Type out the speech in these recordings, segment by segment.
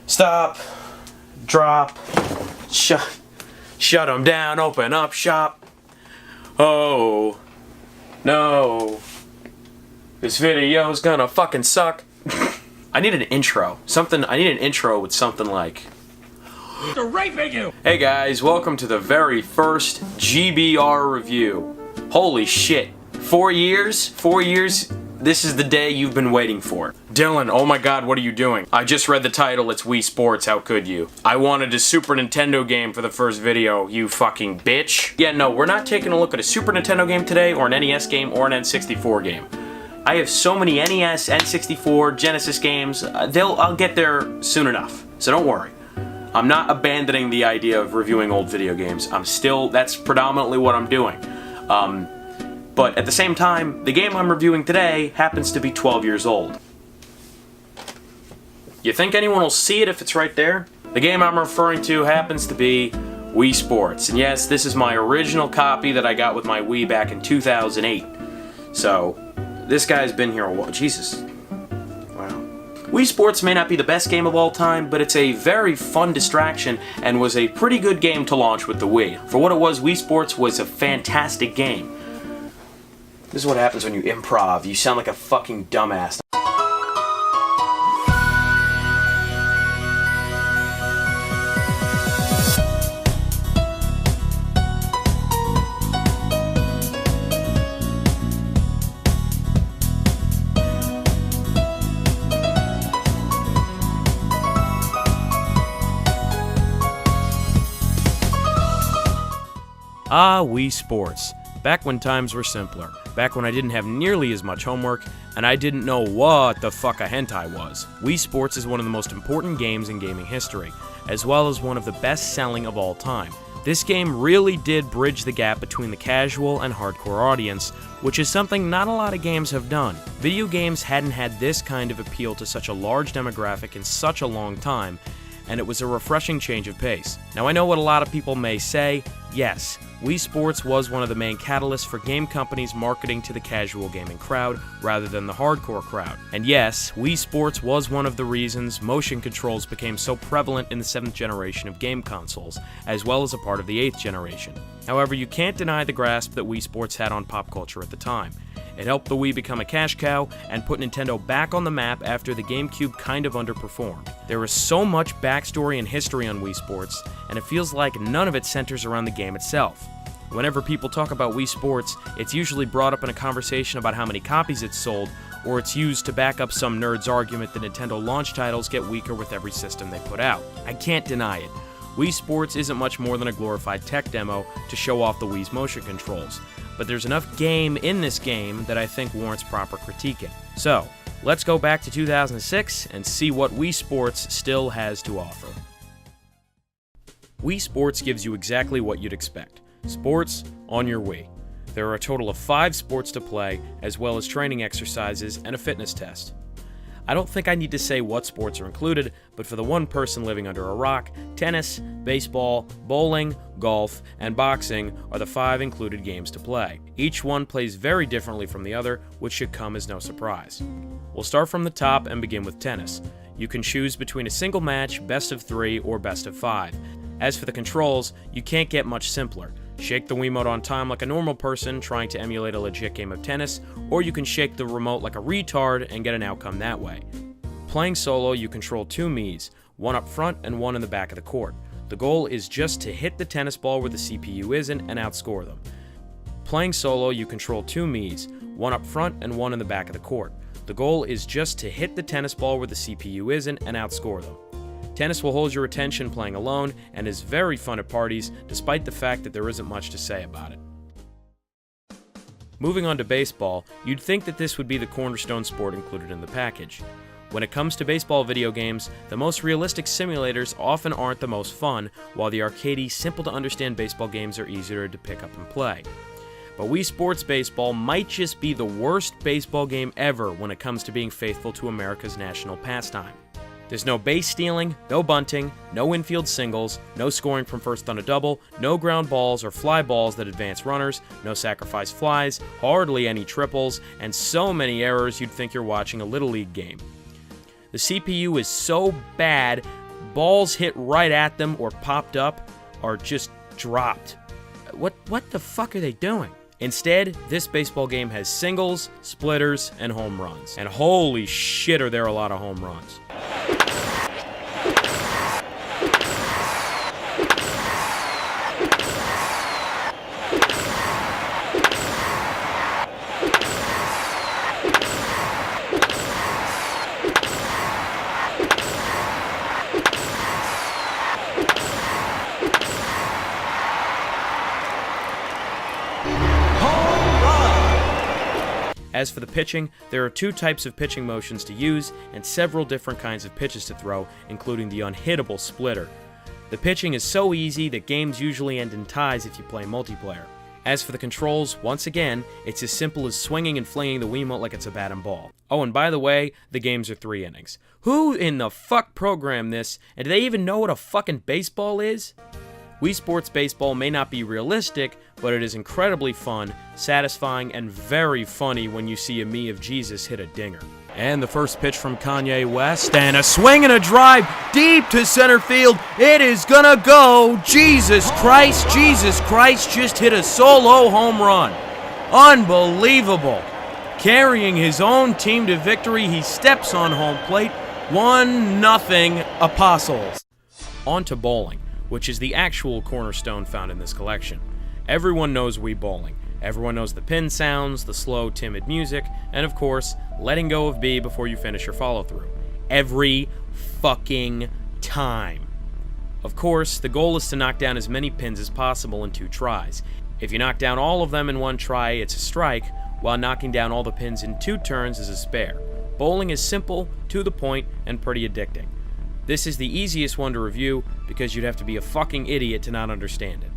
Stop. Drop. Shut them down. Open up shop. Oh. No. This video's gonna fucking suck. I need an intro. I need an intro with something like... They're raping you! Hey guys, welcome to the very first GBR review. Holy shit. 4 years? 4 years? This is the day you've been waiting for. Dylan, oh my god, what are you doing? I just read the title, it's Wii Sports, how could you? I wanted a Super Nintendo game for the first video, you fucking bitch. Yeah, no, we're not taking a look at a Super Nintendo game today, or an NES game, or an N64 game. I have so many NES, N64, Genesis games, I'll get there soon enough, so don't worry. I'm not abandoning the idea of reviewing old video games. That's predominantly what I'm doing. But at the same time, the game I'm reviewing today happens to be 12 years old. You think anyone will see it if it's right there? The game I'm referring to happens to be Wii Sports. And yes, this is my original copy that I got with my Wii back in 2008. So, this guy's been here a while. Jesus. Wow. Wii Sports may not be the best game of all time, but it's a very fun distraction and was a pretty good game to launch with the Wii. For what it was, Wii Sports was a fantastic game. This is what happens when you improv. You sound like a fucking dumbass. Ah, Wii Sports. Back when times were simpler. Back when I didn't have nearly as much homework, and I didn't know what the fuck a hentai was. Wii Sports is one of the most important games in gaming history, as well as one of the best-selling of all time. This game really did bridge the gap between the casual and hardcore audience, which is something not a lot of games have done. Video games hadn't had this kind of appeal to such a large demographic in such a long time, and it was a refreshing change of pace. Now I know what a lot of people may say. Yes, Wii Sports was one of the main catalysts for game companies marketing to the casual gaming crowd rather than the hardcore crowd. And yes, Wii Sports was one of the reasons motion controls became so prevalent in the 7th generation of game consoles, as well as a part of the 8th generation. However, you can't deny the grasp that Wii Sports had on pop culture at the time. It helped the Wii become a cash cow and put Nintendo back on the map after the GameCube kind of underperformed. There is so much backstory and history on Wii Sports, and it feels like none of it centers around the game itself. Whenever people talk about Wii Sports, it's usually brought up in a conversation about how many copies it's sold, or it's used to back up some nerd's argument that Nintendo launch titles get weaker with every system they put out. I can't deny it. Wii Sports isn't much more than a glorified tech demo to show off the Wii's motion controls, but there's enough game in this game that I think warrants proper critiquing. So, let's go back to 2006 and see what Wii Sports still has to offer. Wii Sports gives you exactly what you'd expect. Sports on your Wii. There are a total of 5 sports to play, as well as training exercises and a fitness test. I don't think I need to say what sports are included, but for the one person living under a rock, tennis, baseball, bowling, golf, and boxing are the 5 included games to play. Each one plays very differently from the other, which should come as no surprise. We'll start from the top and begin with tennis. You can choose between a single match, best of 3, or best of 5. As for the controls, you can't get much simpler. Shake the Wiimote on time like a normal person trying to emulate a legit game of tennis, or you can shake the remote like a retard and get an outcome that way. Playing solo, you control 2 Miis, one up front and one in the back of the court. The goal is just to hit the tennis ball where the CPU isn't and outscore them. Playing solo, you control 2 Miis, one up front and one in the back of the court. The goal is just to hit the tennis ball where the CPU isn't and outscore them. Tennis will hold your attention playing alone and is very fun at parties, despite the fact that there isn't much to say about it. Moving on to baseball, you'd think that this would be the cornerstone sport included in the package. When it comes to baseball video games, the most realistic simulators often aren't the most fun, while the arcadey, simple-to-understand baseball games are easier to pick up and play. But Wii Sports Baseball might just be the worst baseball game ever when it comes to being faithful to America's national pastime. There's no base stealing, no bunting, no infield singles, no scoring from first on a double, no ground balls or fly balls that advance runners, no sacrifice flies, hardly any triples, and so many errors you'd think you're watching a Little League game. The CPU is so bad, balls hit right at them or popped up are just dropped. What the fuck are they doing? Instead, this baseball game has singles, splitters, and home runs. And holy shit, are there a lot of home runs. As for the pitching, there are two types of pitching motions to use and several different kinds of pitches to throw, including the unhittable splitter. The pitching is so easy that games usually end in ties if you play multiplayer. As for the controls, once again, it's as simple as swinging and flinging the Wiimote like it's a bat and ball. Oh, and by the way, the games are 3 innings. Who in the fuck programmed this, and do they even know what a fucking baseball is? Wii Sports Baseball may not be realistic, but it is incredibly fun, satisfying, and very funny when you see a me of Jesus hit a dinger. And the first pitch from Kanye West, and a swing and a drive deep to center field. It is gonna go. Jesus Christ just hit a solo home run. Unbelievable. Carrying his own team to victory, he steps on home plate. 1-0 Apostles. On to bowling, which is the actual cornerstone found in this collection. Everyone knows Wii Bowling. Everyone knows the pin sounds, the slow, timid music, and of course, letting go of B before you finish your follow-through. Every fucking time. Of course, the goal is to knock down as many pins as possible in 2 tries. If you knock down all of them in 1 try, it's a strike, while knocking down all the pins in 2 turns is a spare. Bowling is simple, to the point, and pretty addicting. This is the easiest one to review because you'd have to be a fucking idiot to not understand it.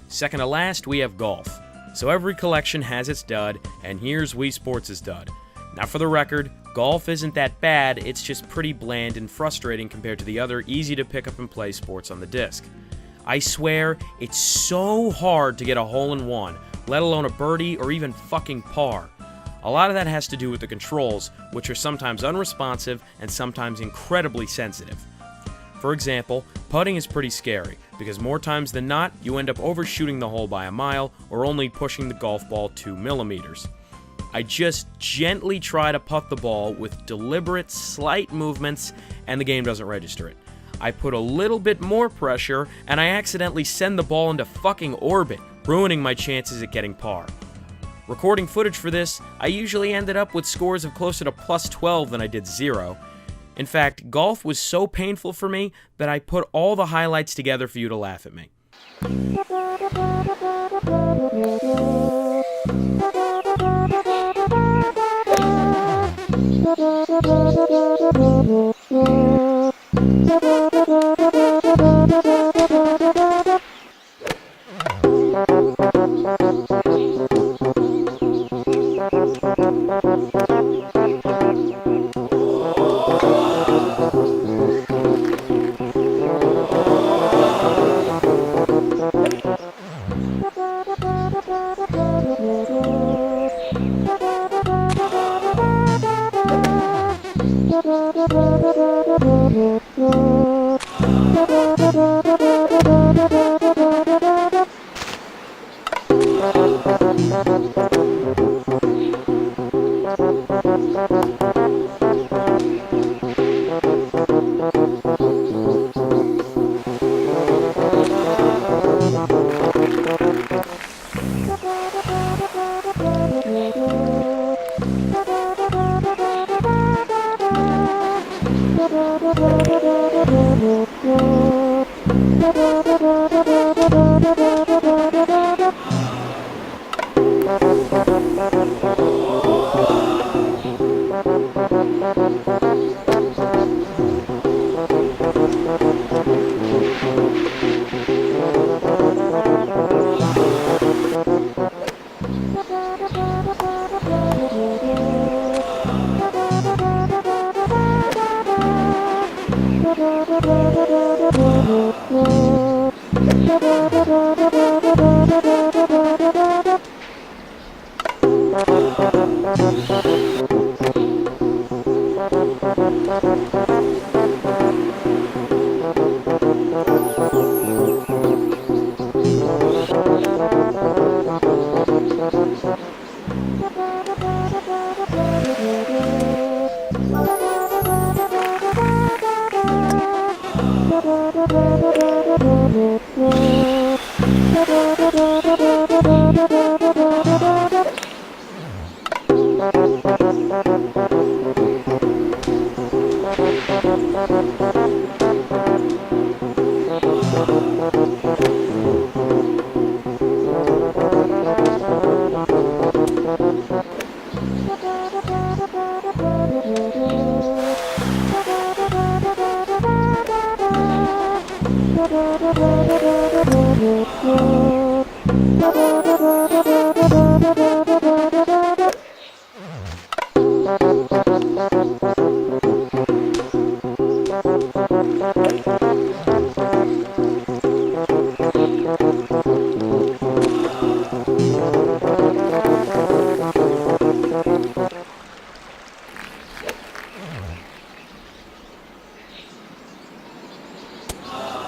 Second to last, we have golf. So every collection has its dud, and here's Wii Sports' dud. Now for the record, golf isn't that bad, it's just pretty bland and frustrating compared to the other easy to pick up and play sports on the disc. I swear, it's so hard to get a hole-in-one, let alone a birdie or even fucking par. A lot of that has to do with the controls, which are sometimes unresponsive and sometimes incredibly sensitive. For example, putting is pretty scary, because more times than not, you end up overshooting the hole by a mile or only pushing the golf ball 2 millimeters. I just gently try to putt the ball with deliberate, slight movements, and the game doesn't register it. I put a little bit more pressure, and I accidentally send the ball into fucking orbit, ruining my chances at getting par. Recording footage for this, I usually ended up with scores of closer to plus 12 than I did 0. In fact, golf was so painful for me that I put all the highlights together for you to laugh at me.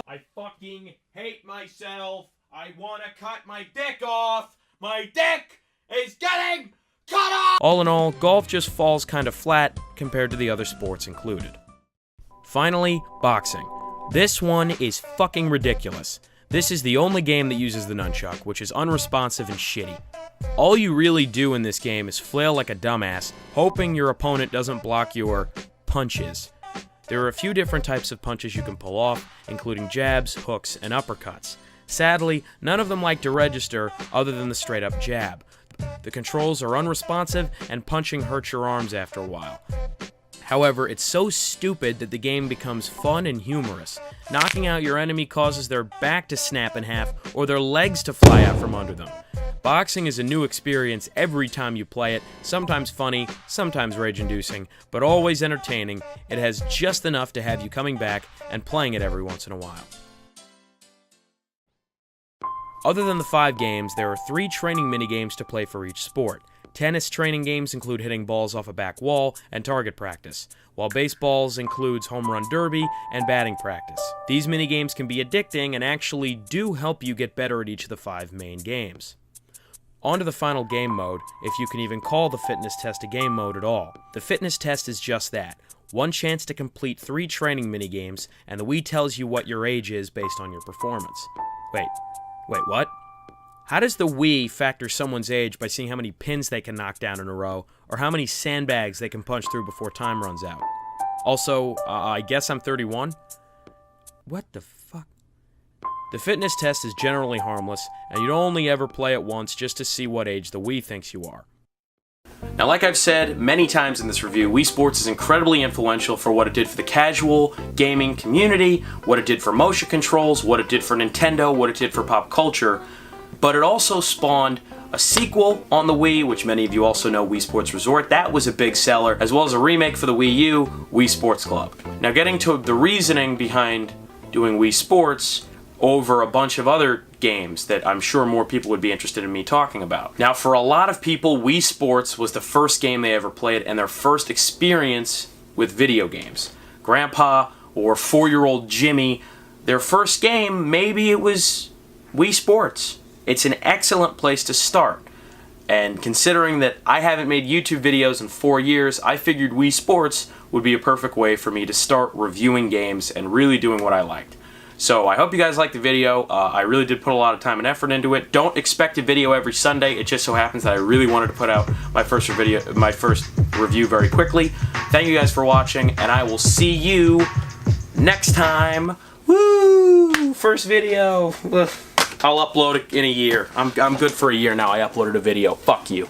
I fucking hate myself. I want to cut my dick off. My dick is getting cut off! All in all, golf just falls kind of flat compared to the other sports included. Finally, boxing. This one is fucking ridiculous. This is the only game that uses the nunchuck, which is unresponsive and shitty. All you really do in this game is flail like a dumbass, hoping your opponent doesn't block your punches. There are a few different types of punches you can pull off, including jabs, hooks, and uppercuts. Sadly, none of them like to register other than the straight-up jab. The controls are unresponsive, and punching hurts your arms after a while. However, it's so stupid that the game becomes fun and humorous. Knocking out your enemy causes their back to snap in half or their legs to fly out from under them. Boxing is a new experience every time you play it, sometimes funny, sometimes rage-inducing, but always entertaining. It has just enough to have you coming back and playing it every once in a while. Other than the 5 games, there are 3 training minigames to play for each sport. Tennis training games include hitting balls off a back wall and target practice, while baseballs includes home run derby and batting practice. These minigames can be addicting and actually do help you get better at each of the 5 main games. On to the final game mode, if you can even call the fitness test a game mode at all. The fitness test is just that. One chance to complete 3 training minigames, and the Wii tells you what your age is based on your performance. Wait, what? How does the Wii factor someone's age by seeing how many pins they can knock down in a row, or how many sandbags they can punch through before time runs out? Also, I guess I'm 31? What the fuck? The fitness test is generally harmless, and you'd only ever play it once just to see what age the Wii thinks you are. Now, like I've said many times in this review, Wii Sports is incredibly influential for what it did for the casual gaming community, what it did for motion controls, what it did for Nintendo, what it did for pop culture, but it also spawned a sequel on the Wii, which many of you also know, Wii Sports Resort. That was a big seller, as well as a remake for the Wii U, Wii Sports Club. Now, getting to the reasoning behind doing Wii Sports over a bunch of other games that I'm sure more people would be interested in me talking about. Now, for a lot of people, Wii Sports was the first game they ever played and their first experience with video games. Grandpa or 4-year-old Jimmy, their first game, maybe it was Wii Sports. It's an excellent place to start. And considering that I haven't made YouTube videos in 4 years, I figured Wii Sports would be a perfect way for me to start reviewing games and really doing what I liked. So I hope you guys liked the video. I really did put a lot of time and effort into it. Don't expect a video every Sunday. It just so happens that I really wanted to put out my first review very quickly. Thank you guys for watching, and I will see you next time. Woo! First video. I'll upload it in a year. I'm good for a year now. I uploaded a video. Fuck you.